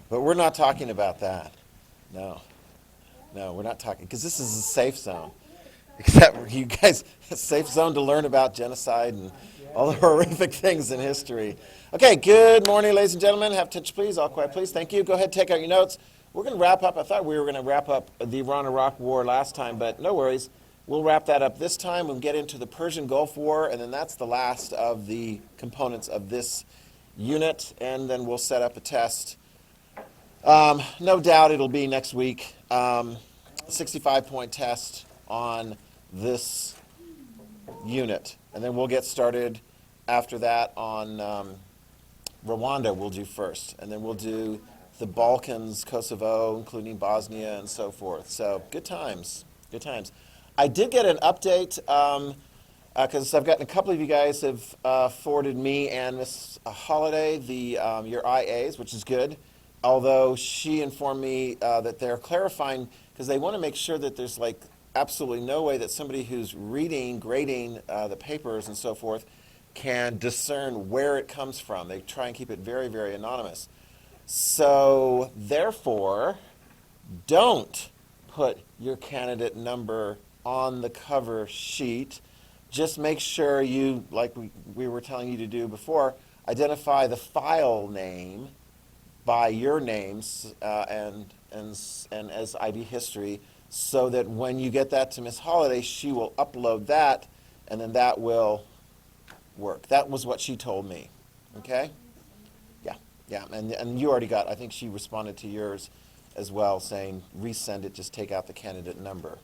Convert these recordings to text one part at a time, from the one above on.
But we're not talking about that. No. No, we're not talking, because this is a safe zone. Except you guys, a safe zone to learn about genocide and all the horrific things in history. Okay, good morning, ladies and gentlemen. Have attention, please. All quiet, please. Thank you. Go ahead, take out your notes. We're going to wrap up. I thought we were going to wrap up the Iran-Iraq War last time, but no worries. We'll wrap that up this time. We'll get into the Persian Gulf War, and then that's the last of the components of this unit, and then we'll set up a test. No doubt it'll be next week. 65-point test on this unit. And then we'll get started after that on Rwanda we'll do first. And then we'll do the Balkans, Kosovo, including Bosnia and so forth. So good times, good times. I did get an update because I've gotten a couple of you guys have forwarded me and Miss Holiday your IAs, which is good. Although she informed me that they're clarifying, because they want to make sure that there's like absolutely no way that somebody who's reading, grading the papers and so forth can discern where it comes from. They try and keep it very, very anonymous. So therefore, don't put your candidate number on the cover sheet. Just make sure you, like we were telling you to do before, identify the file name by your names and as IB history, so that when you get that to Miss Holiday, she will upload that, and then that will work. That was what she told me. Okay? Yeah. And you already got, I think she responded to yours as well, saying resend it, just take out the candidate number.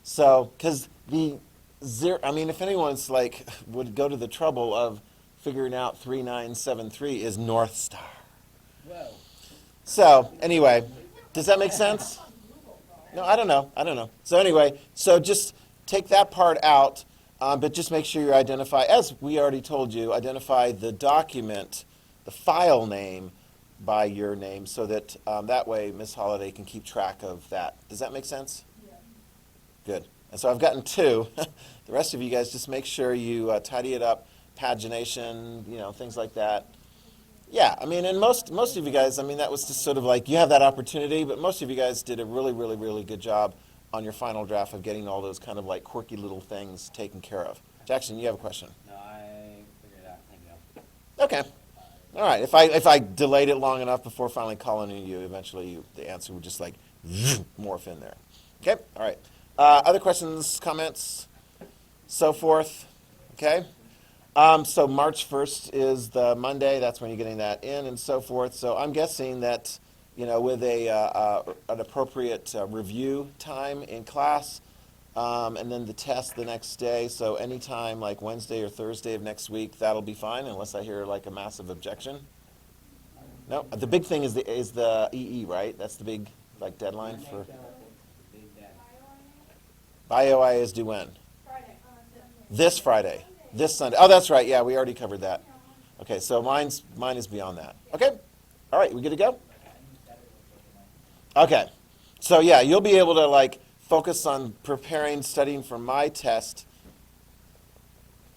So, because if anyone's like, would go to the trouble of figuring out 3973 is North Star. So, anyway, does that make sense? No, I don't know. So anyway, so just take that part out, but just make sure you identify, as we already told you, identify the document, the file name by your name, so that that way Miss Holiday can keep track of that. Does that make sense? Yeah. Good. And so I've gotten two. The rest of you guys, just make sure you tidy it up, pagination, things like that. Yeah, and most of you guys, that was just sort of like, you have that opportunity, but most of you guys did a really, really, really good job on your final draft of getting all those kind of like quirky little things taken care of. Jackson, you have a question? No, I figured it out. Thank you. Okay. All right. If I delayed it long enough before finally calling you, eventually the answer would just like morph in there. Okay? All right. Other questions, comments, so forth? Okay? So March 1st is the Monday. That's when you're getting that in and so forth. So I'm guessing that, with an appropriate review time in class, and then the test the next day. So anytime like Wednesday or Thursday of next week, that'll be fine, unless I hear like a massive objection. No, the big thing is the EE, right? That's the big like deadline for. BioI is due when? Friday. This Friday. This Sunday. Oh, that's right. Yeah, we already covered that. Okay, so mine is beyond that. Okay. All right, we good to go? Okay. So yeah, you'll be able to like focus on preparing, studying for my test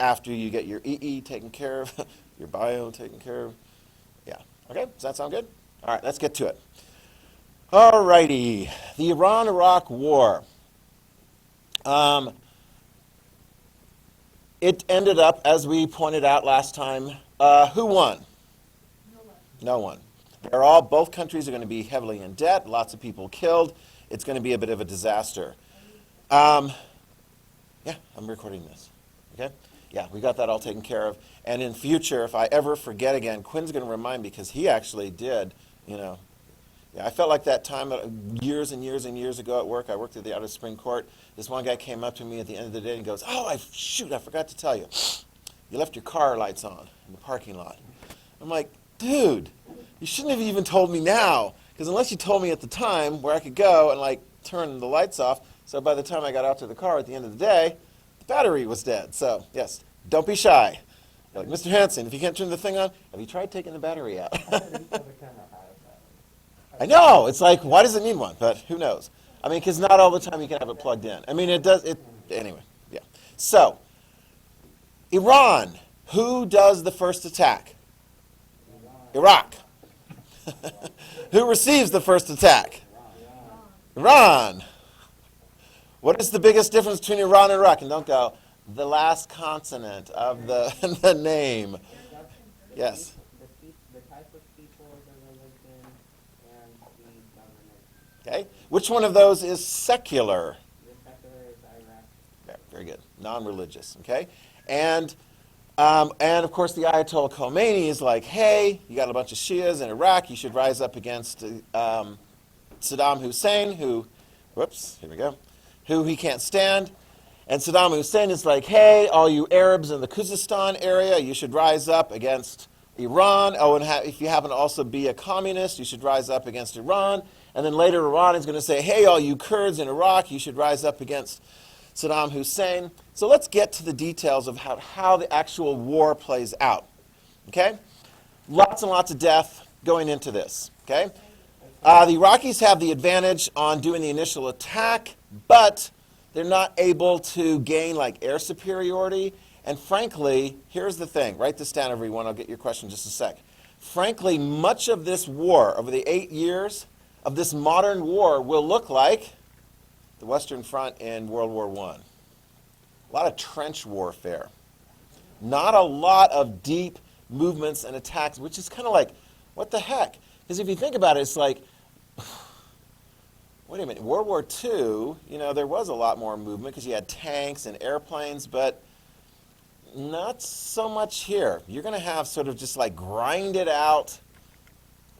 after you get your EE taken care of, your bio taken care of. Yeah. Okay. Does that sound good? All right, let's get to it. All righty. The Iran-Iraq War. It ended up, as we pointed out last time, who won? No one. Both countries are going to be heavily in debt, lots of people killed. It's going to be a bit of a disaster. Yeah, I'm recording this. Okay? Yeah, we got that all taken care of. And in future, if I ever forget again, Quinn's going to remind me, because he actually did, Yeah, I felt like that time years and years and years ago at work. I worked at the Outer Spring Court. This one guy came up to me at the end of the day and goes, "Oh, I forgot to tell you. You left your car lights on in the parking lot." I'm like, "Dude, you shouldn't have even told me now, because unless you told me at the time where I could go and like turn the lights off, so by the time I got out to the car at the end of the day, the battery was dead." So yes, don't be shy. Like, "Mr. Hansen, if you can't turn the thing on, have you tried taking the battery out?" I know, it's like, why does it need one? But who knows? Because not all the time you can have it plugged in. Anyway, yeah. So, Iran, who does the first attack? Iraq. Who receives the first attack? Iran. What is the biggest difference between Iran and Iraq? And don't go, the last consonant of the, the name. Yes. The type of people, the religion, and the government. Okay. Which one of those is secular? The secular is Iraq. Okay, very good. Non-religious. Okay. And of course the Ayatollah Khomeini is like, hey, you got a bunch of Shias in Iraq. You should rise up against Saddam Hussein, who he can't stand. And Saddam Hussein is like, hey, all you Arabs in the Khuzestan area, you should rise up against Iran. Oh, and if you happen to also be a communist, you should rise up against Iran. And then later Iran is going to say, hey, all you Kurds in Iraq, you should rise up against Saddam Hussein. So let's get to the details of how the actual war plays out. Okay? Lots and lots of death going into this. Okay? The Iraqis have the advantage on doing the initial attack, but they're not able to gain like air superiority. And frankly, here's the thing. Write this down, everyone. I'll get your question in just a sec. Frankly, much of this war, over the 8 years of this modern war, will look like the Western Front in World War I. A lot of trench warfare. Not a lot of deep movements and attacks, which is kind of like, what the heck? Because if you think about it, it's like, wait a minute, World War II, there was a lot more movement because you had tanks and airplanes, but not so much here. You're going to have sort of just like grinded out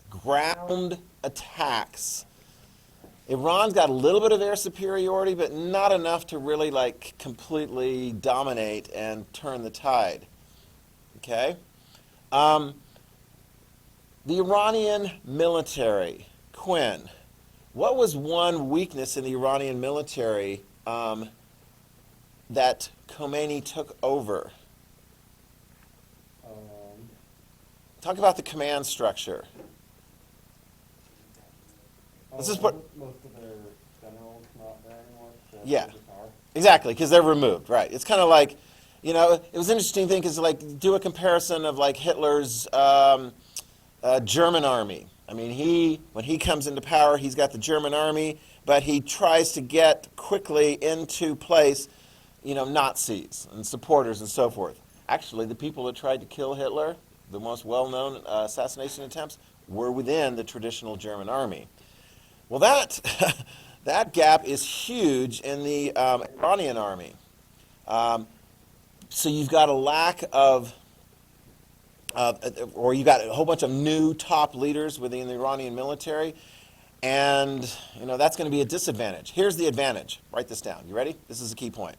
ground attacks. Iran's got a little bit of air superiority, but not enough to really like completely dominate and turn the tide. Okay? The Iranian military, Quinn. What was one weakness in the Iranian military that Khomeini took over? Talk about the command structure. Most of their generals not there anymore. So Yeah, exactly, because they're removed, right? It's kind of like, it was an interesting thing because like do a comparison of like Hitler's German army. I mean, when he comes into power, he's got the German army, but he tries to get quickly into place, Nazis and supporters and so forth. Actually, the people that tried to kill Hitler, the most well-known assassination attempts, were within the traditional German army. Well, that gap is huge in the Iranian army. So you've got a lack of or you got a whole bunch of new top leaders within the Iranian military, and that's going to be a disadvantage. Here's the advantage. Write this down. You ready? This is a key point.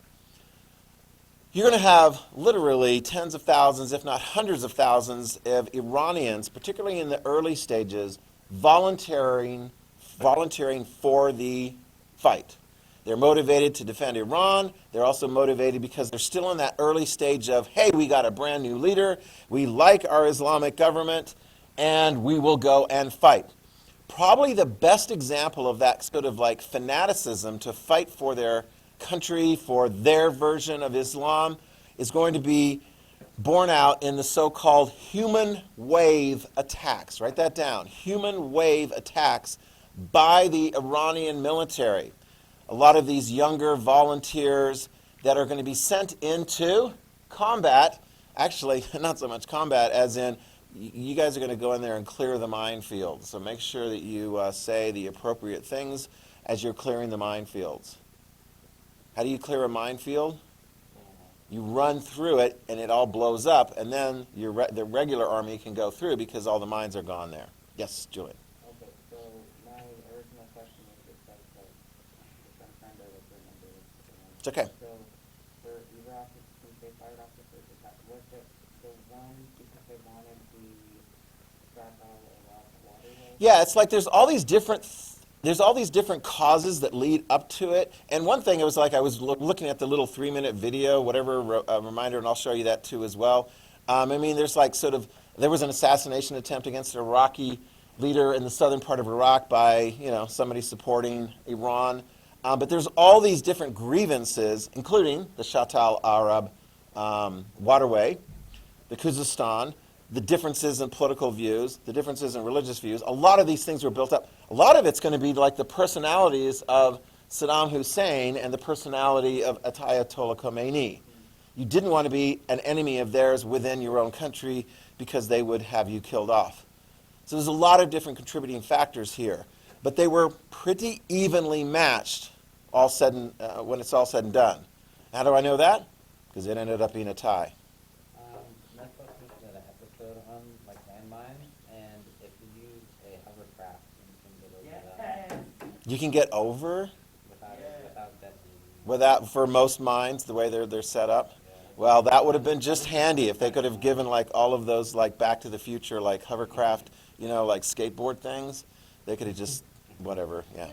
You're going to have literally tens of thousands, if not hundreds of thousands, of Iranians, particularly in the early stages, volunteering for the fight. They're motivated to defend Iran. They're also motivated because they're still in that early stage of, hey, we got a brand new leader, we like our Islamic government, and we will go and fight. Probably the best example of that sort of like fanaticism to fight for their country, for their version of Islam, is going to be borne out in the so-called human wave attacks. Write that down. Human wave attacks by the Iranian military. A lot of these younger volunteers that are going to be sent into combat, actually not so much combat as in you guys are going to go in there and clear the minefield. So make sure that you say the appropriate things as you're clearing the minefields. How do you clear a minefield? You run through it and it all blows up, and then the regular army can go through because all the mines are gone there. Yes, Julian. Okay, so my original question was just like, I'm trying to remember. It's okay. So for Iraq, since they fired off the first attack, was it the one because they wanted the Krakow Iraq waterway? Yeah, it's like there's all these different causes that lead up to it. And one thing, it was like I was looking at the little 3-minute video, whatever reminder, and I'll show you that too as well. I mean, there's like there was an assassination attempt against an Iraqi leader in the southern part of Iraq by, somebody supporting Iran. But there's all these different grievances, including the Shatt al-Arab waterway, the Khuzestan, the differences in political views, the differences in religious views. A lot of these things were built up. A lot of it's going to be like the personalities of Saddam Hussein and the personality of Ayatollah Khomeini. You didn't want to be an enemy of theirs within your own country because they would have you killed off. So there's a lot of different contributing factors here. But they were pretty evenly matched when it's all said and done. How do I know that? Because it ended up being a tie. Not supposed to did an episode on like landmines, and if you use a hovercraft, you can get over them You can get over without detonating. without, for most mines, the way they're set up. Well, that would have been just handy if they could have given like all of those like Back to the Future, like hovercraft, like skateboard things. They could have just, whatever, yeah.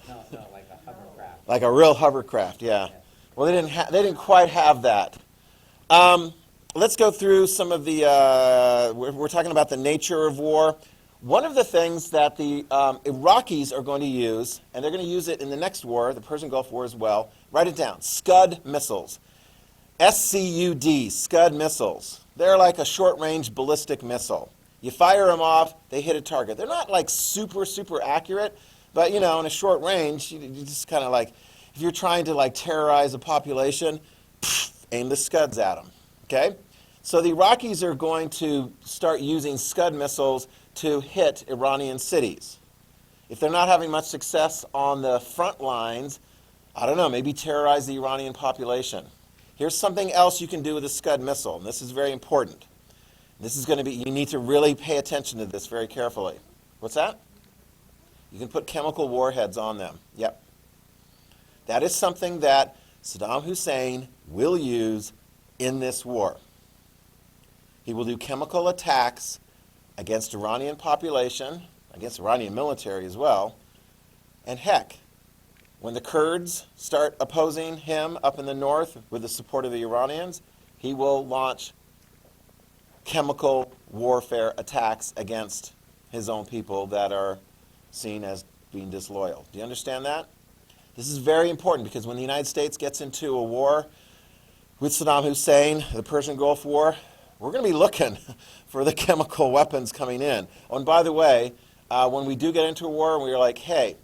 No, like a hovercraft. Like a real hovercraft, yeah. Well, they didn't quite have that. Let's go through some of the, we're talking about the nature of war. One of the things that the Iraqis are going to use, and they're going to use it in the next war, the Persian Gulf War as well, write it down, Scud missiles. SCUD, Scud missiles. They're like a short-range ballistic missile. You fire them off, they hit a target. They're not like super, super accurate, but in a short range, you just kind of like, if you're trying to like terrorize a population, aim the Scuds at them, okay? So the Iraqis are going to start using Scud missiles to hit Iranian cities. If they're not having much success on the front lines, I don't know, maybe terrorize the Iranian population. Here's something else you can do with a Scud missile, and this is very important. This is going to be, you need to really pay attention to this very carefully. What's that? You can put chemical warheads on them. Yep. That is something that Saddam Hussein will use in this war. He will do chemical attacks against Iranian population, against Iranian military as well, and heck, when the Kurds start opposing him up in the north with the support of the Iranians, he will launch chemical warfare attacks against his own people that are seen as being disloyal. Do you understand that? This is very important because when the United States gets into a war with Saddam Hussein, the Persian Gulf War, we're going to be looking for the chemical weapons coming in. Oh, and by the way, when we do get into a war and we're like, hey,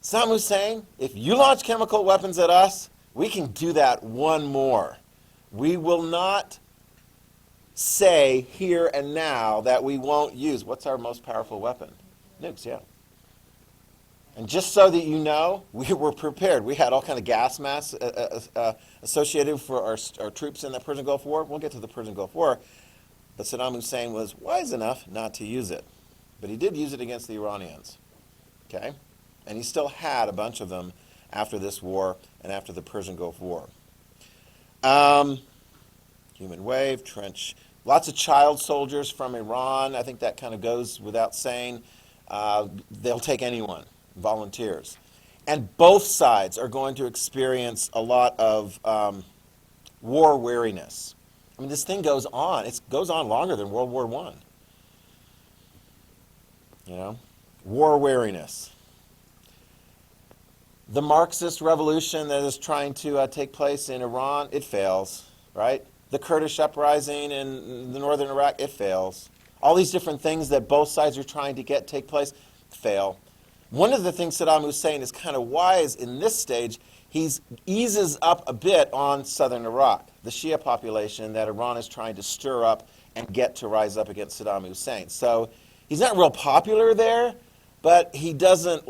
Saddam Hussein, if you launch chemical weapons at us, we can do that one more. We will not say here and now that we won't use, what's our most powerful weapon? Nukes, yeah. And just so that you know, we were prepared. We had all kind of gas masks associated for our troops in the Persian Gulf War. We'll get to the Persian Gulf War. But Saddam Hussein was wise enough not to use it. But he did use it against the Iranians. Okay? And he still had a bunch of them after this war and after the Persian Gulf War. Human wave, trench. Lots of child soldiers from Iran. I think that kind of goes without saying. They'll take anyone, volunteers. And both sides are going to experience a lot of war weariness. I mean, this thing goes on. It goes on longer than World War I. War weariness. The Marxist revolution that is trying to take place in Iran, it fails, right? The Kurdish uprising in the northern Iraq, it fails. All these different things that both sides are trying to get take place, fail. One of the things Saddam Hussein is kind of wise in this stage, he eases up a bit on southern Iraq, the Shia population that Iran is trying to stir up and get to rise up against Saddam Hussein. So he's not real popular there, but he doesn't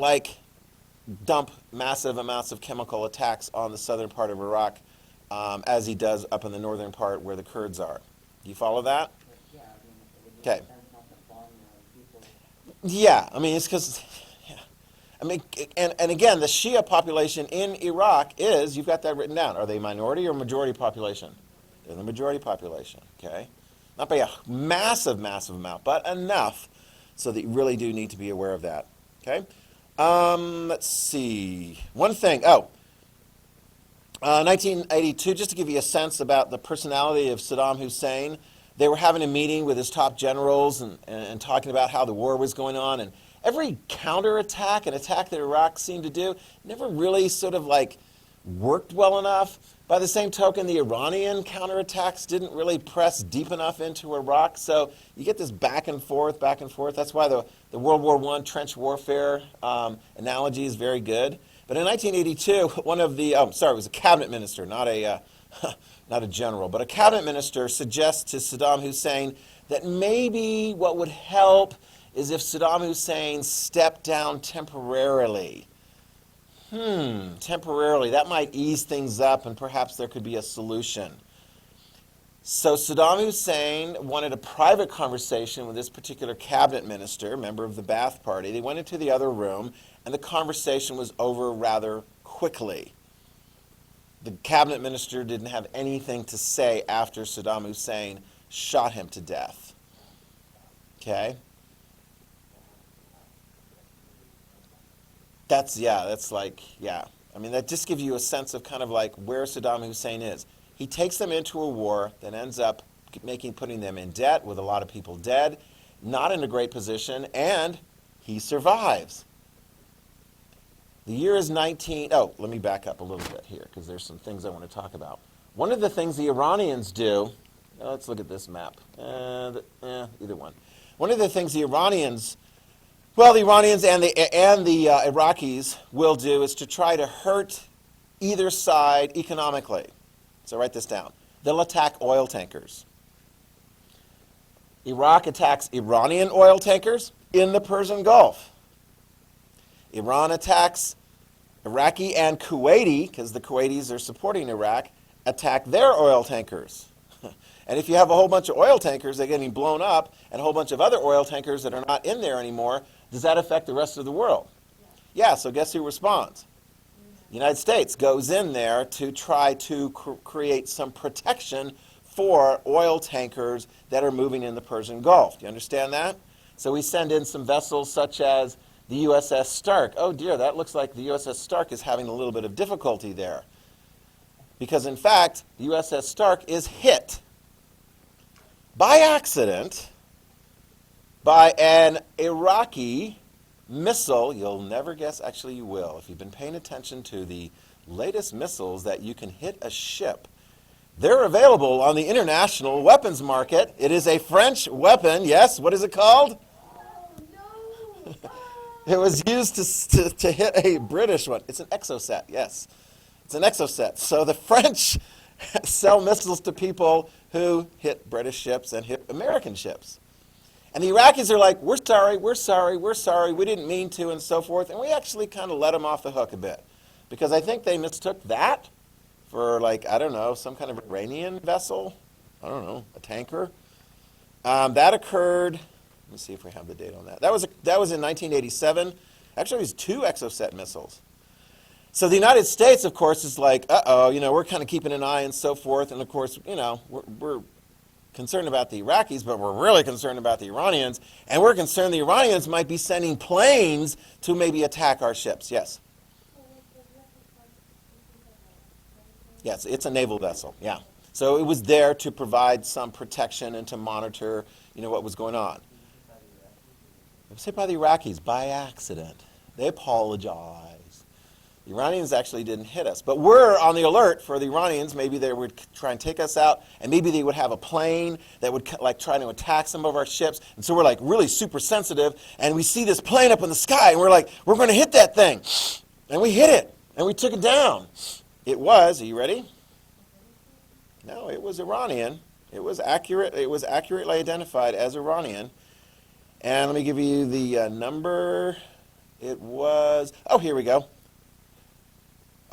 dump massive amounts of chemical attacks on the southern part of Iraq as he does up in the northern part where the Kurds are. Do you follow that? Yeah, I mean, it would Okay. depend on the farm people. Yeah, I mean, it's because, and again, the Shia population in Iraq is, you've got that written down. Are they minority or majority population? They're the majority population, okay? Not by a massive, massive amount, but enough so that you really do need to be aware of that, okay? Let's see. One thing, 1982, just to give you a sense about the personality of Saddam Hussein, they were having a meeting with his top generals and talking about how the war was going on. And every counterattack, an attack that Iraq seemed to do, never really sort of worked well enough. By the same token, the Iranian counterattacks didn't really press deep enough into Iraq, so you get this back and forth, back and forth. That's why the World War I trench warfare analogy is very good. But in 1982, one of the, it was a cabinet minister, not a general, but a cabinet minister suggests to Saddam Hussein that maybe what would help is if Saddam Hussein stepped down temporarily. Temporarily. That might ease things up and perhaps there could be a solution. So Saddam Hussein wanted a private conversation with this particular cabinet minister, member of the Ba'ath Party. They went into the other room and the conversation was over rather quickly. The cabinet minister didn't have anything to say after Saddam Hussein shot him to death. Okay? I mean, that just gives you a sense of kind of like where Saddam Hussein is. He takes them into a war that ends up putting them in debt with a lot of people dead, not in a great position, and he survives. The year is let me back up a little bit here because there's some things I want to talk about. One of the things the Iranians do, let's look at this map. Either one. One of the things the Iranians and the Iraqis will do is to try to hurt either side economically. So write this down. They'll attack oil tankers. Iraq attacks Iranian oil tankers in the Persian Gulf. Iran attacks Iraqi and Kuwaiti, because the Kuwaitis are supporting Iraq, attack their oil tankers. And if you have a whole bunch of oil tankers that are getting blown up and a whole bunch of other oil tankers that are not in there anymore, does that affect the rest of the world? Yeah, so guess who responds? The United States goes in there to try to create some protection for oil tankers that are moving in the Persian Gulf. Do you understand that? So we send in some vessels such as the USS Stark. Oh dear, that looks like the USS Stark is having a little bit of difficulty there. Because in fact, the USS Stark is hit by accident by an Iraqi missile. You'll never guess, actually you will, if you've been paying attention to the latest missiles that you can hit a ship. They're available on the international weapons market. It is a French weapon. Yes, what is it called? It was used to hit a British one. It's an exocet, yes. It's an exocet. So the French sell missiles to people who hit British ships and hit American ships. And the Iraqis are like, we're sorry, we didn't mean to, and so forth. And we actually kind of let them off the hook a bit. Because I think they mistook that for, like, I don't know, some kind of Iranian vessel. I don't know, a tanker. That occurred, let me see if we have the date on that. That was in 1987. Actually, it was 2 Exocet missiles. So the United States, of course, is like, we're kind of keeping an eye and so forth. And, of course, we're concerned about the Iraqis, but we're really concerned about the Iranians. And we're concerned the Iranians might be sending planes to maybe attack our ships. Yes? Yes, it's a naval vessel, yeah. So it was there to provide some protection and to monitor, what was going on. It was hit by the Iraqis by accident. They apologize. The Iranians actually didn't hit us. But we're on the alert for the Iranians. Maybe they would try and take us out, and maybe they would have a plane that would try to attack some of our ships. And so we're really super sensitive, and we see this plane up in the sky, and we're going to hit that thing. And we hit it, and we took it down. It was, are you ready? No, it was Iranian. It was accurate. It was accurately identified as Iranian. And let me give you the number. It was, here we go.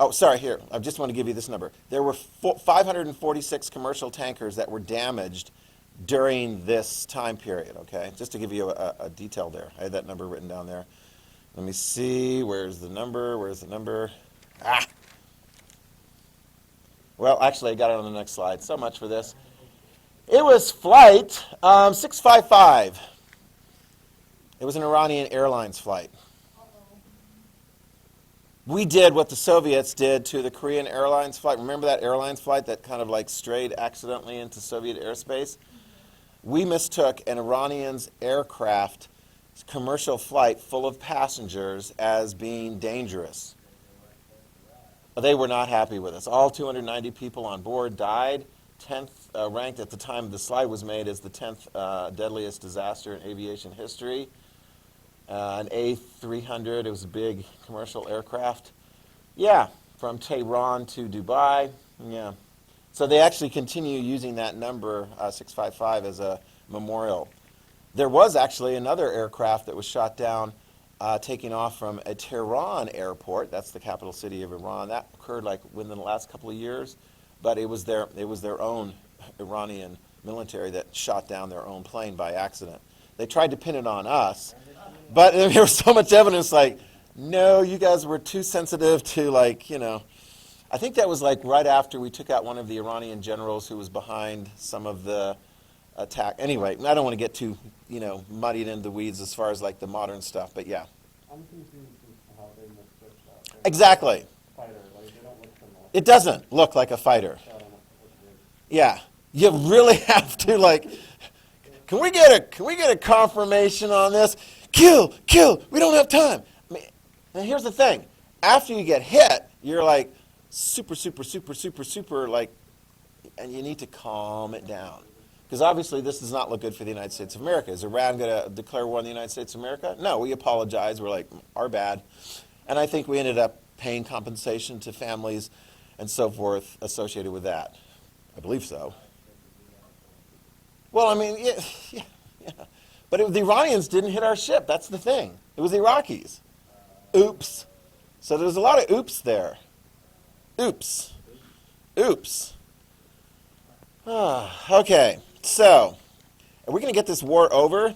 Oh, sorry, here. I just want to give you this number. There were 546 commercial tankers that were damaged during this time period, okay? Just to give you a detail there. I had that number written down there. Let me see. Where's the number? Well, actually, I got it on the next slide. So much for this. It was flight 655. It was an Iranian Airlines flight. We did what the Soviets did to the Korean Airlines flight. Remember that airlines flight that kind of strayed accidentally into Soviet airspace? We mistook an Iranian's aircraft commercial flight full of passengers as being dangerous. They were not happy with us. All 290 people on board died. 10th ranked at the time the slide was made as the 10th deadliest disaster in aviation history. An A300, it was a big commercial aircraft. Yeah, from Tehran to Dubai. Yeah. So they actually continue using that number, 655, as a memorial. There was actually another aircraft that was shot down taking off from a Tehran airport. That's the capital city of Iran. That occurred like within the last couple of years, but it was their own Iranian military that shot down their own plane by accident. They tried to pin it on us, but there was so much evidence like, no, you guys were too sensitive to like, I think that was like right after we took out one of the Iranian generals who was behind some of the attack. Anyway, I don't want to get too, muddied into the weeds as far as like the modern stuff, but yeah. I'm confused as to how they missed that. Exactly. Fighter, like, they don't look similar. It doesn't look like a fighter. So I don't know what it is. Yeah. You really have to like, can we get a confirmation on this? Kill, we don't have time. I mean, and here's the thing. After you get hit, you're like super like, and you need to calm it down. Because obviously this does not look good for the United States of America. Is Iran going to declare war on the United States of America? No, we apologize. We're like, our bad. And I think we ended up paying compensation to families and so forth associated with that. I believe so. Well, I mean, yeah. But the Iranians didn't hit our ship. That's the thing. It was the Iraqis. Oops. So there's a lot of oops there. Oops. Okay, so are we going to get this war over?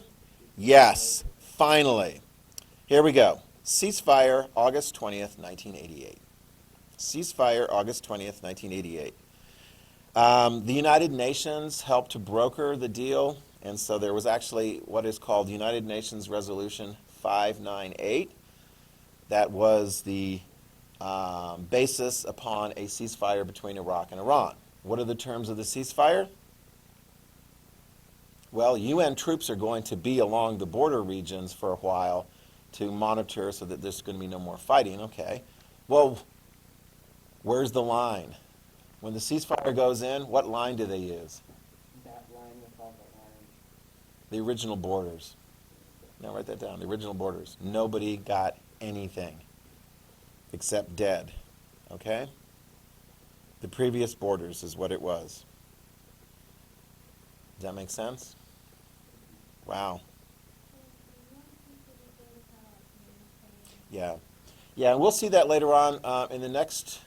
Yes, finally. Here we go. Ceasefire, August 20th, 1988. Ceasefire, August 20th, 1988. The United Nations helped to broker the deal, and so there was actually what is called United Nations Resolution 598. That was the basis upon a ceasefire between Iraq and Iran. What are the terms of the ceasefire? Well, UN troops are going to be along the border regions for a while to monitor so that there's going to be no more fighting. Okay. Well, where's the line? When the ceasefire goes in, what line do they use? That line with all the orange. The original borders. Now write that down. The original borders. Nobody got anything except dead. Okay? The previous borders is what it was. Does that make sense? Wow. Yeah. Yeah, and we'll see that later on in the next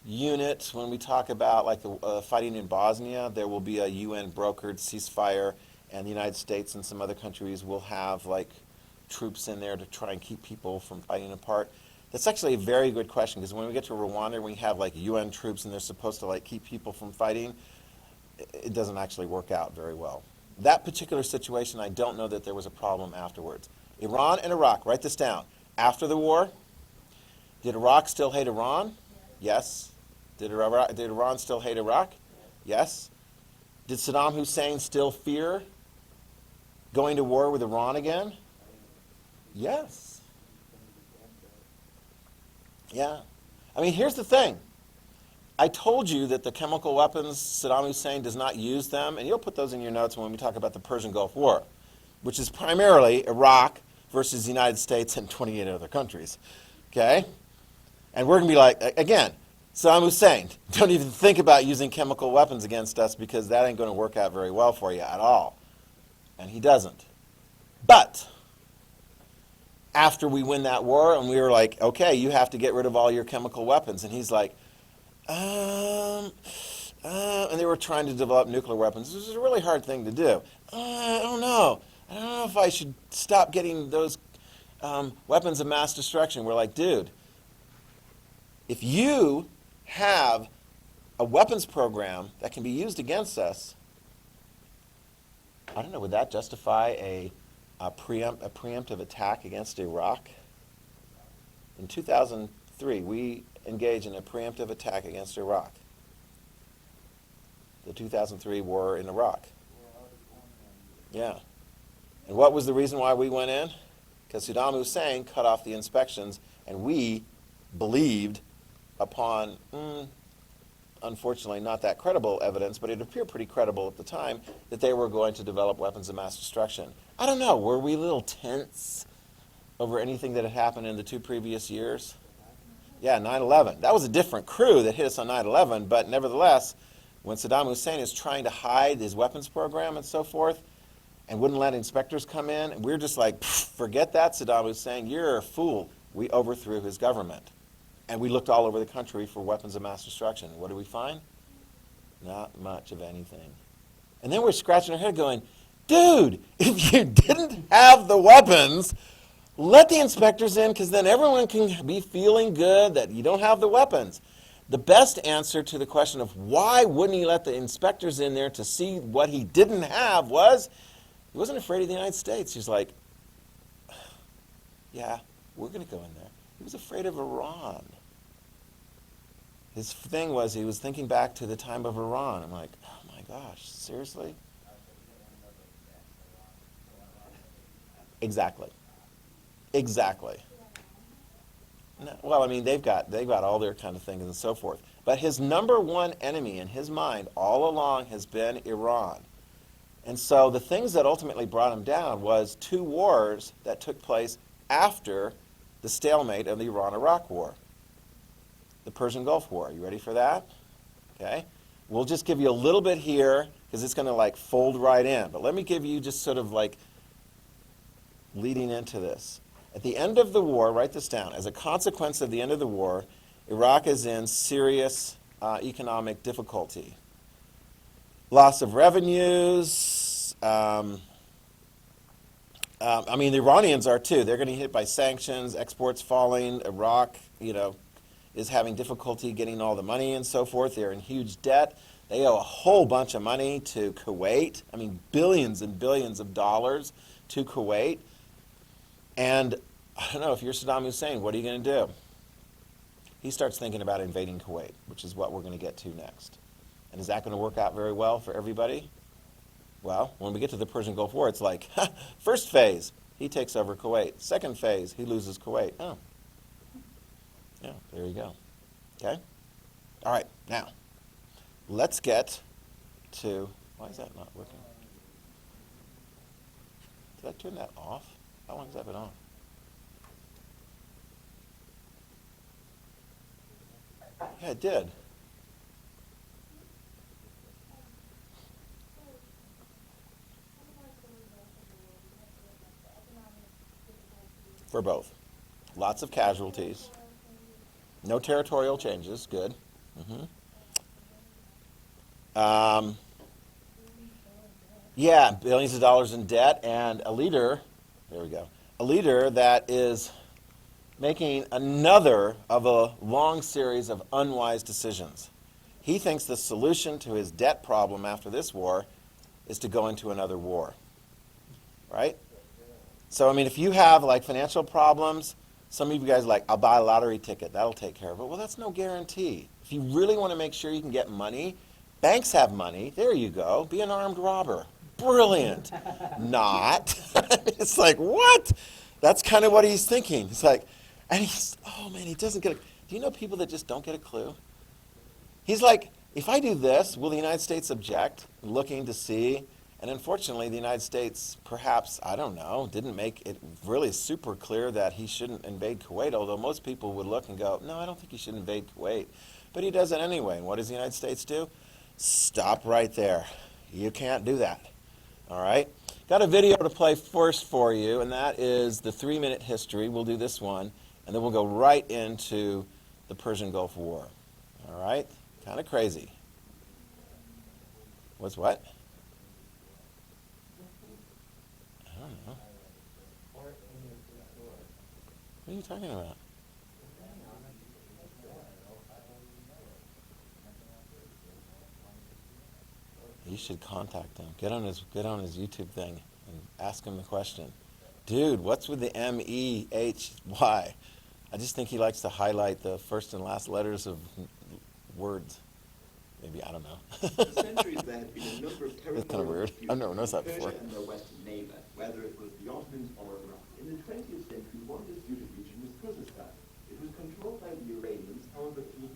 unit when we talk about like the fighting in Bosnia. There will be a UN brokered ceasefire, and the United States and some other countries will have like troops in there to try and keep people from fighting apart. That's actually a very good question, because when we get to Rwanda, we have like UN troops and they're supposed to like keep people from fighting. It doesn't actually work out very well. That particular situation, I don't know that there was a problem afterwards. Iran and Iraq, write this down. After the war, did Iraq still hate Iran? Yes. Did Iran still hate Iraq? Yes. Did Saddam Hussein still fear going to war with Iran again? Yes. Yeah. I mean, here's the thing. I told you that the chemical weapons, Saddam Hussein does not use them, and you'll put those in your notes when we talk about the Persian Gulf War, which is primarily Iraq versus the United States and 28 other countries. Okay? And we're going to be like, again, Saddam Hussein, don't even think about using chemical weapons against us, because that ain't going to work out very well for you at all. And he doesn't. But after we win that war, and we were like, okay, you have to get rid of all your chemical weapons. And he's like, and they were trying to develop nuclear weapons. This is a really hard thing to do. I don't know. I don't know if I should stop getting those weapons of mass destruction. We're like, dude, if you have a weapons program that can be used against us, I don't know, would that justify a preemptive attack against Iraq? In 2003, we engaged in a preemptive attack against Iraq. The 2003 war in Iraq. Yeah. And what was the reason why we went in? Because Saddam Hussein cut off the inspections, and we believed upon, unfortunately, not that credible evidence, but it appeared pretty credible at the time that they were going to develop weapons of mass destruction. I don't know, were we a little tense over anything that had happened in the 2 previous years? Yeah, 9/11. That was a different crew that hit us on 9/11, but nevertheless, when Saddam Hussein is trying to hide his weapons program and so forth, and wouldn't let inspectors come in, and we're just like, forget that, Saddam Hussein, you're a fool. We overthrew his government. And we looked all over the country for weapons of mass destruction. What did we find? Not much of anything. And then we're scratching our head going, dude, if you didn't have the weapons, let the inspectors in, because then everyone can be feeling good that you don't have the weapons. The best answer to the question of why wouldn't he let the inspectors in there to see what he didn't have was, he wasn't afraid of the United States. He's like, yeah, we're going to go in there. He was afraid of Iran. His thing was, he was thinking back to the time of Iran. I'm like, oh my gosh, seriously? Exactly. Exactly. No, well, I mean, they've got all their kind of things and so forth. But his number one enemy in his mind all along has been Iran. And so the things that ultimately brought him down was 2 wars that took place after the stalemate of the Iran-Iraq War. The Persian Gulf War. You ready for that? Okay. We'll just give you a little bit here because it's going to like fold right in. But let me give you just sort of like leading into this. At the end of the war, write this down, as a consequence of the end of the war, Iraq is in serious economic difficulty. Loss of revenues. I mean, the Iranians are too. They're getting hit by sanctions, exports falling. Iraq, is having difficulty getting all the money and so forth. They're in huge debt. They owe a whole bunch of money to Kuwait. I mean, billions and billions of dollars to Kuwait. And I don't know, if you're Saddam Hussein, what are you going to do? He starts thinking about invading Kuwait, which is what we're going to get to next. And is that going to work out very well for everybody? Well, when we get to the Persian Gulf War, it's like, first phase, he takes over Kuwait. Second phase, he loses Kuwait. Oh. Yeah, there you go. Okay? All right, now, let's get to, why is that not working? Did I turn that off? How long has that been on? Yeah, it did. For both. Lots of casualties. No territorial changes. Good. Yeah, billions of dollars in debt, and a leader, there we go, a leader that is making another of a long series of unwise decisions. He thinks the solution to his debt problem after this war is to go into another war. Right? So, I mean, if you have, like, financial problems, some of you guys are like, I'll buy a lottery ticket. That'll take care of it. Well, that's no guarantee. If you really want to make sure you can get money, banks have money. There you go. Be an armed robber. Brilliant. Not. It's like, what? That's kind of what he's thinking. It's like, and he's, oh, man, he doesn't get a, do you know people that just don't get a clue? He's like, if I do this, will the United States object? Looking to see. And unfortunately, the United States, perhaps, I don't know, didn't make it really super clear that he shouldn't invade Kuwait, although most people would look and go, no, I don't think he should invade Kuwait. But he does it anyway. And what does the United States do? Stop right there. You can't do that. All right? Got a video to play first for you, and that is the 3-minute history. We'll do this one, and then we'll go right into the Persian Gulf War. All right? Kind of crazy. What's what? What are you talking about? You should contact him. Get on his YouTube thing and ask him the question. Dude, what's with the M-E-H-Y? I just think he likes to highlight the first and last letters of words. Maybe, I don't know. For centuries there had been a number of That's kind of weird. I've never noticed that before. Persia and their western neighbor, whether it was the Ottomans or Iraq. In the 20th century, one disputed region was Kazakhstan. It was controlled by the Iranians, however, it was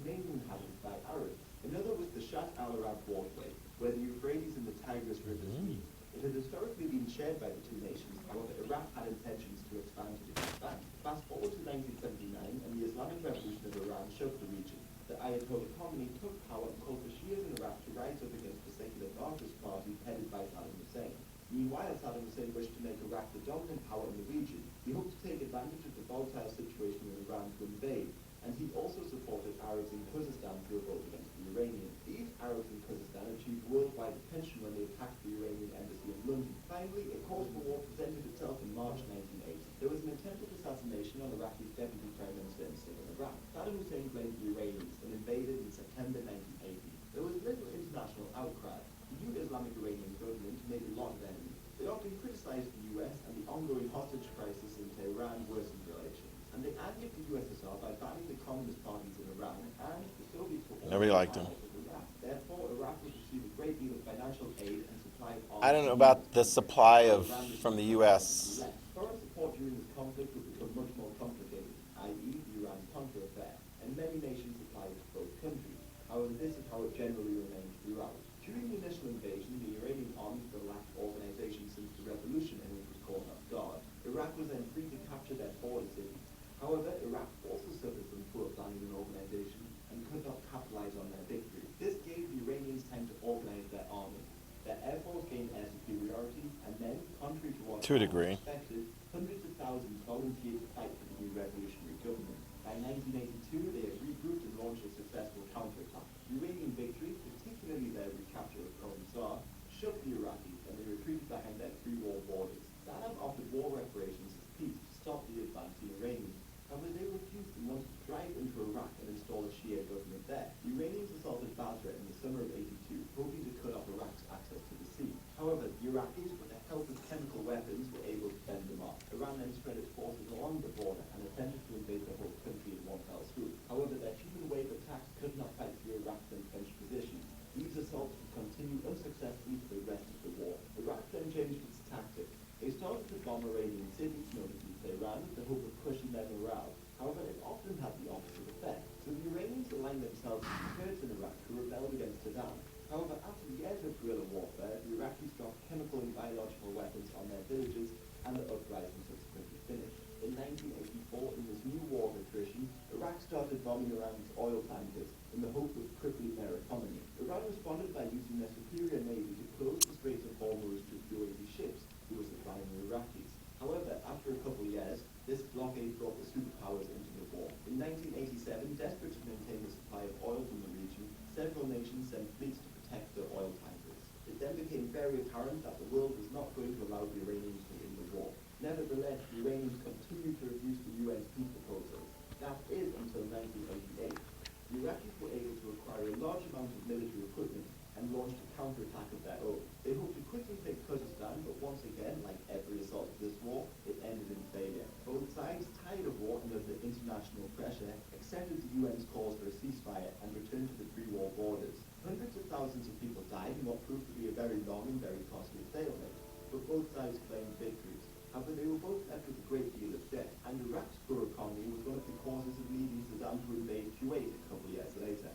shared by the two nations. However, Iraq had intentions to expand to the Pakistan. Fast forward to 1979, and the Islamic Revolution of Iran shook the region. The Ayatollah Khomeini took power and called for Shias in Iraq to rise up against the secular Ba'athist party headed by Saddam Hussein. Meanwhile, Saddam Hussein wished to make Iraq the dominant power in the region. He hoped to take advantage of the volatile situation in Iran to invade, and he also supported Arabs in Kurdistan to revolt against the Iranians. These Arabs in Kurdistan achieved worldwide attention when they attacked the Iranian embassy in London. Finally, a cause for war presented itself in March 1980. There was an attempted assassination on Iraqi's deputy prime minister in southern Iraq. Saddam Hussein blamed the Iranians and invaded in September 1980. There was little international outcry. The new Islamic Iranian government made a lot of enemies. They often criticized the US, and the ongoing hostage crisis in Tehran worsened relations. And they angered the USSR by banning the communist parties in Iran, and the Soviets were Nobody liked them. Iraq. Therefore, Iraq would receive a great deal of financial aid and supply of arms. I don't know about the supply of from the U.S. Foreign support during this conflict would become much more complicated, i.e. the Iran-Contra affair, and many nations supplied to both countries. However, this is how it generally remained throughout. During the initial invasion, the Iranian army was the last organization since the revolution, and it was caught off guard. Iraq was then free to capture their border cities. However, Iraq also suffered from poor planning and organization and could not capitalize on their victory. This gave the Iranians time to organize their army. Their air force gained air superiority, and then, contrary to what To a degree. expected, hundreds of thousands volunteered to fight for the new revolutionary government. By 1982, they had regrouped and launched a successful counterattack. The Iranian victory, particularly their recapture of Khorasan, shook the Iraqis, and they retreated behind their pre-war borders. Saddam offered war reparations as peace to stop the advancing Iranians. However, they refused and wanted to drive into Iraq and install a Shia government there. The Iranians assaulted Basra in the summer of '82, hoping to cut off Iraq's access to the sea. However, the Iraqis, with the help of chemical weapons, were able to fend them off. Iran then spread its forces along the border and attempted to invade the whole country in one fell swoop. However, their human wave attacks could not fight through Iraq's entrenched positions. These assaults would continue unsuccessfully for the rest of the war. Iraq then changed its tactics. They started to bomb Iranian cities, notably Tehran, with the hope of crushing their morale. However, it often had the opposite effect. So the Iranians aligned themselves with the Kurds in Iraq who rebelled against Saddam. However, after years of guerrilla warfare, the Iraqis dropped chemical and biological weapons on their villages, and the uprising subsequently finished. In 1984, in this new war of attrition, Iraq started bombing Iran's oil tankers in the hope of crippling their economy. Iran responded by using their superior navy to close the Straits of Hormuz to UAV ships who were supplying the Iraqis. However, after a couple of years, this blockade brought the superpowers into the war. In 1987, desperate to maintain the supply of oil from the region, several nations sent fleets to protect their oil tankers. It then became very apparent that the world was not going to allow the Iranians to win the war. Nevertheless, the Iranians continued to refuse the UN's peace proposals. That is until 1988. The Iraqis were able to acquire a large amount of military equipment and launched a counterattack of their own. They hoped to quickly take Kurdistan, but once again, like every assault of this war, it ended in failure. Both sides, tired of war and under international pressure, accepted the UN's calls for a ceasefire and returned to the pre-war borders. Hundreds of thousands of people died in what proved to be a very long and very costly stalemate, but both sides claimed victories. However, they were both left with a great deal of debt, and Iraq's poor economy was one of the causes of leading Saddam to invade Kuwait a couple of years later.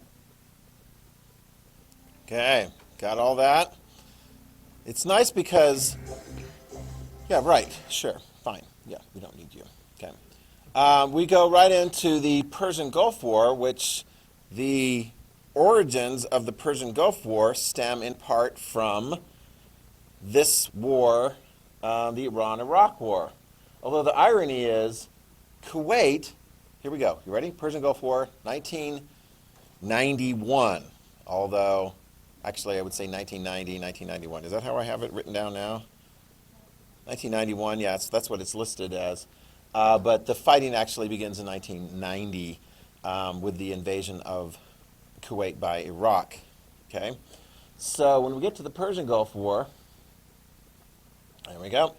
Okay, got all that? It's nice because, yeah, right, sure, fine. Yeah, we don't need you. Okay. We go right into the Persian Gulf War, which the origins of the Persian Gulf War stem in part from this war, the Iran-Iraq War. Although the irony is, Kuwait, here we go, you ready? Persian Gulf War, 1991. Although, actually I would say 1990, 1991. Is that how I have it written down now? 1991, yes, that's what it's listed as. But the fighting actually begins in 1990 with the invasion of Kuwait by Iraq. Okay? So when we get to the Persian Gulf War, there we go.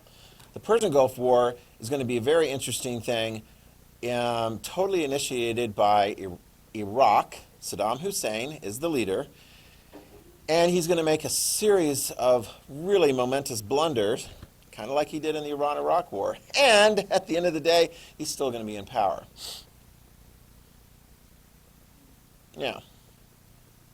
The Persian Gulf War is going to be a very interesting thing, totally initiated by Iraq. Saddam Hussein is the leader, and he's going to make a series of really momentous blunders, kind of like he did in the Iran-Iraq War. And at the end of the day, he's still going to be in power. Yeah.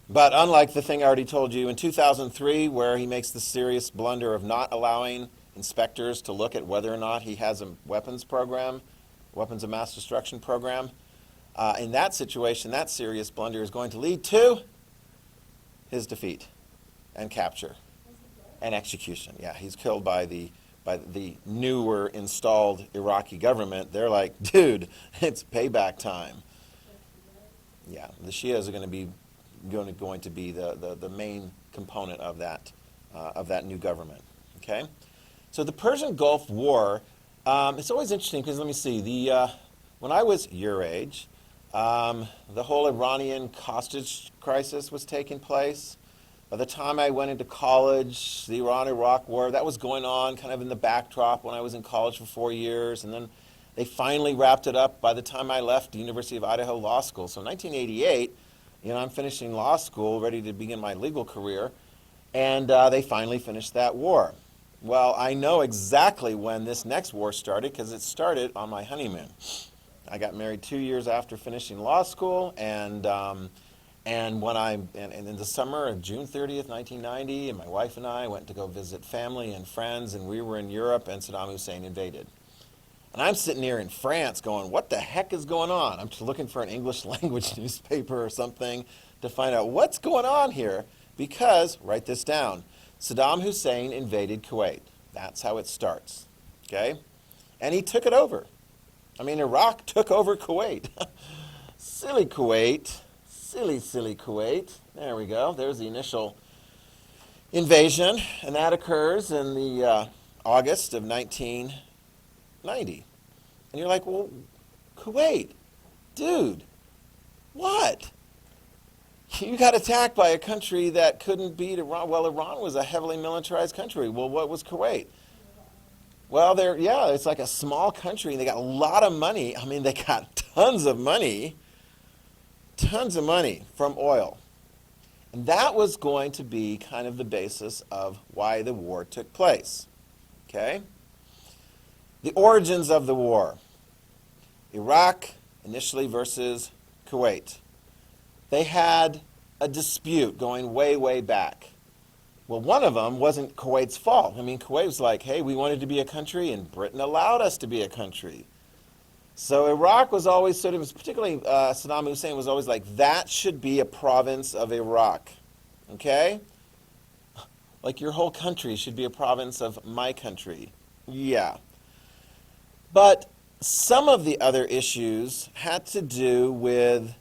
But unlike the thing I already told you in 2003, where he makes the serious blunder of not allowing inspectors to look at whether or not he has a weapons program, weapons of mass destruction program. In that situation, that serious blunder is going to lead to his defeat and capture and execution. Yeah, he's killed by the newer installed Iraqi government. They're like, dude, it's payback time. Yeah, the Shias are going to be the main component of that new government. Okay, so the Persian Gulf War. It's always interesting because let me see. When I was your age, the whole Iranian hostage crisis was taking place. By the time I went into college, the Iran-Iraq War, that was going on kind of in the backdrop when I was in college for 4 years. And then they finally wrapped it up by the time I left the University of Idaho Law School. So in 1988, I'm finishing law school, ready to begin my legal career. And they finally finished that war. Well, I know exactly when this next war started because it started on my honeymoon. I got married 2 years after finishing law school, and in the summer of June 30th, 1990, and my wife and I went to go visit family and friends, and we were in Europe, and Saddam Hussein invaded. And I'm sitting here in France going, what the heck is going on? I'm just looking for an English language newspaper or something to find out what's going on here, because, write this down, Saddam Hussein invaded Kuwait. That's how it starts, okay? And he took it over. I mean, Iraq took over Kuwait. Silly Kuwait. Silly, silly Kuwait. There we go. There's the initial invasion, and that occurs in the August of 1990. And you're like, well, Kuwait, dude, what? You got attacked by a country that couldn't beat Iran. Well, Iran was a heavily militarized country. Well, what was Kuwait? Well, it's like a small country, and they got a lot of money. I mean, they got tons of money from oil. And that was going to be kind of the basis of why the war took place. Okay? The origins of the war. Iraq, initially, versus Kuwait. They had a dispute going way, way back. Well, one of them wasn't Kuwait's fault. I mean, Kuwait was like, hey, we wanted to be a country, and Britain allowed us to be a country. So Iraq was always sort of, particularly Saddam Hussein was always like, that should be a province of Iraq. Okay? Like your whole country should be a province of my country. Yeah. But some of the other issues had to do with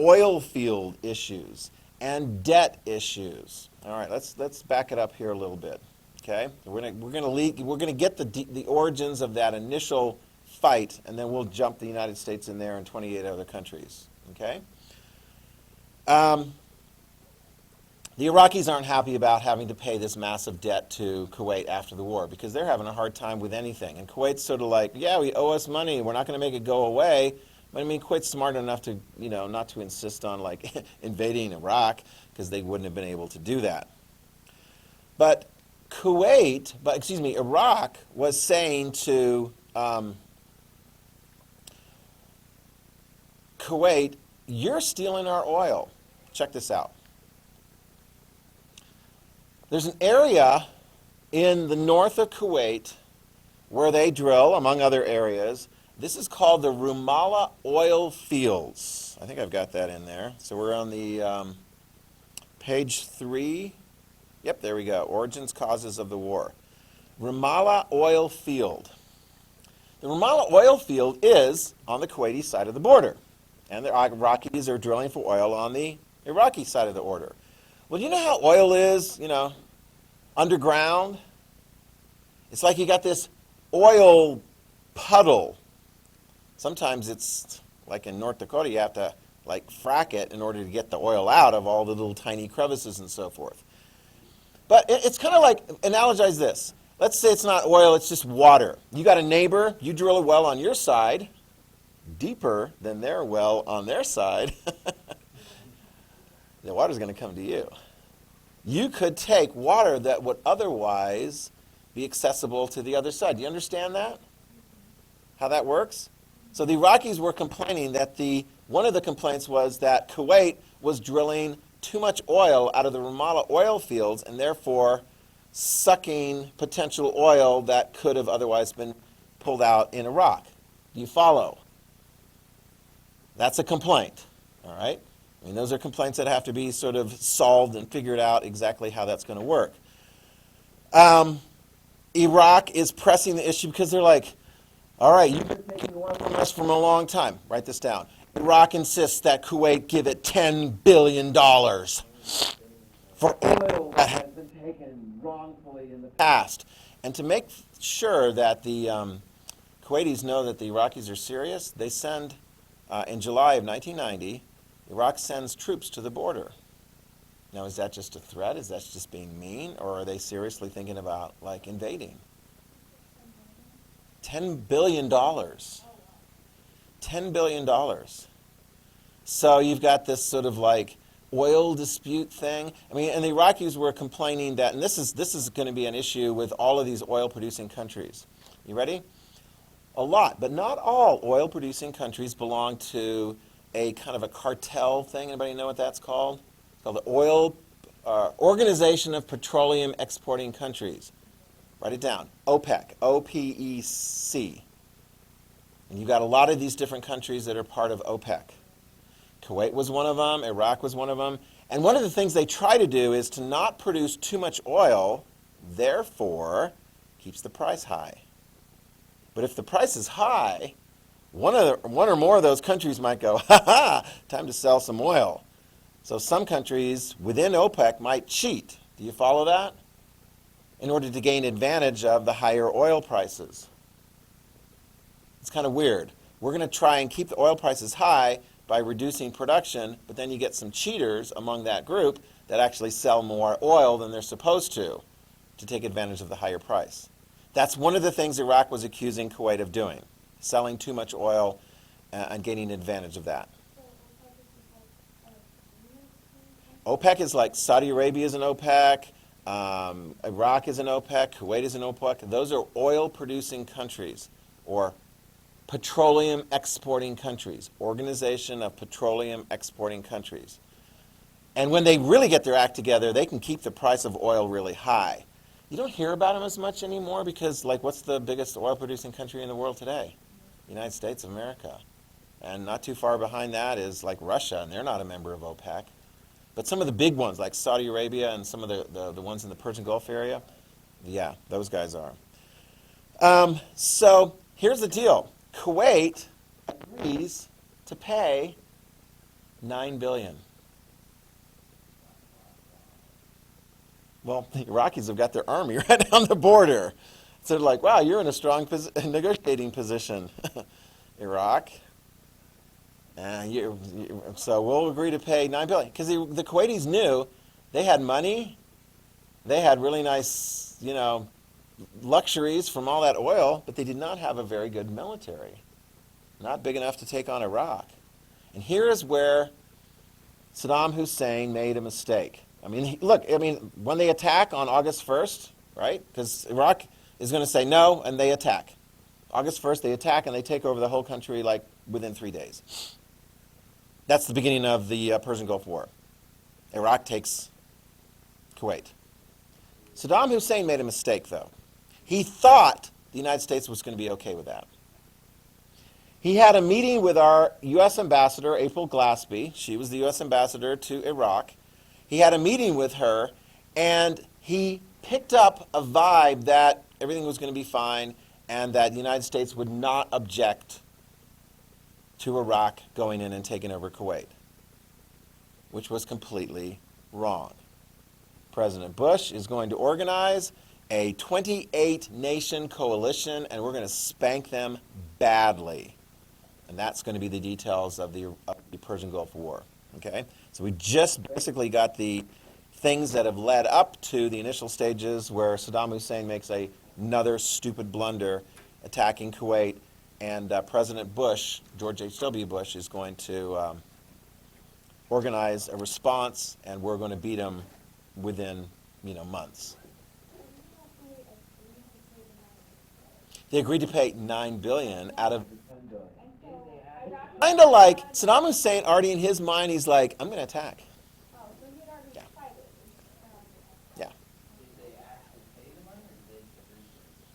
oil field issues and debt issues. All right, let's back it up here a little bit. Okay, we're gonna get the origins of that initial fight, and then we'll jump the United States in there and 28 other countries. Okay. The Iraqis aren't happy about having to pay this massive debt to Kuwait after the war because they're having a hard time with anything. And Kuwait's sort of like, yeah, we owe us money. We're not going to make it go away. But I mean, Kuwait's smart enough to, not to insist on like invading Iraq because they wouldn't have been able to do that. But Iraq was saying to Kuwait, you're stealing our oil. Check this out. There's an area in the north of Kuwait where they drill, among other areas. This is called the Rumaila oil fields. I think I've got that in there. So we're on the page 3. Yep, there we go. Origins, causes of the war. Rumaila oil field. The Rumaila oil field is on the Kuwaiti side of the border. And the Iraqis are drilling for oil on the Iraqi side of the border. Well, you know how oil is, underground? It's like you got this oil puddle. Sometimes it's like in North Dakota, you have to like frack it in order to get the oil out of all the little tiny crevices and so forth. But it's kind of like, analogize this. Let's say it's not oil, it's just water. You got a neighbor, you drill a well on your side, deeper than their well on their side. The water's going to come to you. You could take water that would otherwise be accessible to the other side. Do you understand that? How that works? So the Iraqis were complaining that one of the complaints was that Kuwait was drilling too much oil out of the Rumaila oil fields, and therefore sucking potential oil that could have otherwise been pulled out in Iraq. Do you follow? That's a complaint, all right? I mean, those are complaints that have to be sort of solved and figured out exactly how that's going to work. Iraq is pressing the issue because they're like, all right, you've been taking oil from us for a long time. Write this down. Iraq insists that Kuwait give it $10 billion for oil that has been taken wrongfully in the past. And to make sure that the Kuwaitis know that the Iraqis are serious, they send, in July of 1990, Iraq sends troops to the border. Now, is that just a threat? Is that just being mean? Or are they seriously thinking about, like, invading? $10 billion. $10 billion. So you've got this sort of, like, oil dispute thing. I mean, and the Iraqis were complaining that, and this is going to be an issue with all of these oil-producing countries. You ready? A lot, but not all oil-producing countries belong to a kind of a cartel thing. Anybody know what that's called? It's called the Organization of Petroleum Exporting Countries. Write it down. OPEC. O-P-E-C. And you've got a lot of these different countries that are part of OPEC. Kuwait was one of them. Iraq was one of them. And one of the things they try to do is to not produce too much oil, therefore keeps the price high. But if the price is high, one or more of those countries might go, ha-ha, time to sell some oil. So some countries within OPEC might cheat. Do you follow that? In order to gain advantage of the higher oil prices. It's kind of weird. We're going to try and keep the oil prices high by reducing production, but then you get some cheaters among that group that actually sell more oil than they're supposed to take advantage of the higher price. That's one of the things Iraq was accusing Kuwait of doing, selling too much oil and gaining advantage of that. OPEC is like Saudi Arabia is an OPEC, Iraq is an OPEC, Kuwait is an OPEC. Those are oil-producing countries, or petroleum exporting countries, Organization of Petroleum Exporting Countries. And when they really get their act together, they can keep the price of oil really high. You don't hear about them as much anymore because, like, what's the biggest oil-producing country in the world today? The United States of America. And not too far behind that is, like, Russia, and they're not a member of OPEC. But some of the big ones, like Saudi Arabia and some of the ones in the Persian Gulf area, yeah, those guys are. So here's the deal. Kuwait agrees to pay $9 billion. Well, the Iraqis have got their army right on the border. So they're like, wow, you're in a strong negotiating position, Iraq. So we'll agree to pay $9 billion. Because the Kuwaitis knew they had money, they had really nice, luxuries from all that oil, but they did not have a very good military. Not big enough to take on Iraq. And here is where Saddam Hussein made a mistake. I mean, look, when they attack on August 1st, right? Because Iraq is going to say no, and they attack. August 1st, they attack, and they take over the whole country, like, within 3 days. That's the beginning of the Persian Gulf War. Iraq takes Kuwait. Saddam Hussein made a mistake, though. He thought the United States was going to be okay with that. He had a meeting with our U.S. ambassador, April Glaspie. She was the U.S. ambassador to Iraq. He had a meeting with her, and he picked up a vibe that everything was going to be fine and that the United States would not object to Iraq going in and taking over Kuwait, which was completely wrong. President Bush is going to organize a 28-nation coalition, and we're going to spank them badly. And that's going to be the details of the Persian Gulf War. Okay? So we just basically got the things that have led up to the initial stages where Saddam Hussein makes another stupid blunder attacking Kuwait, and President Bush, George H.W. Bush, is going to organize a response, and we're going to beat him within, months. They agreed to pay $9 billion out of $10 billion. Kind of like Saddam Hussein already in his mind, he's like, I'm going to attack. Yeah. Yeah.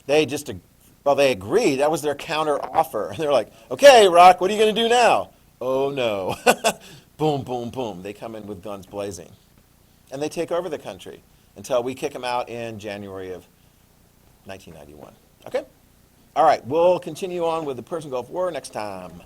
They just, well, they agreed. That was their counter offer. They're like, okay, Iraq, what are you going to do now? Oh, no. Boom, boom, boom. They come in with guns blazing. And they take over the country until we kick them out in January of 1991. Okay? All right, we'll continue on with the Persian Gulf War next time.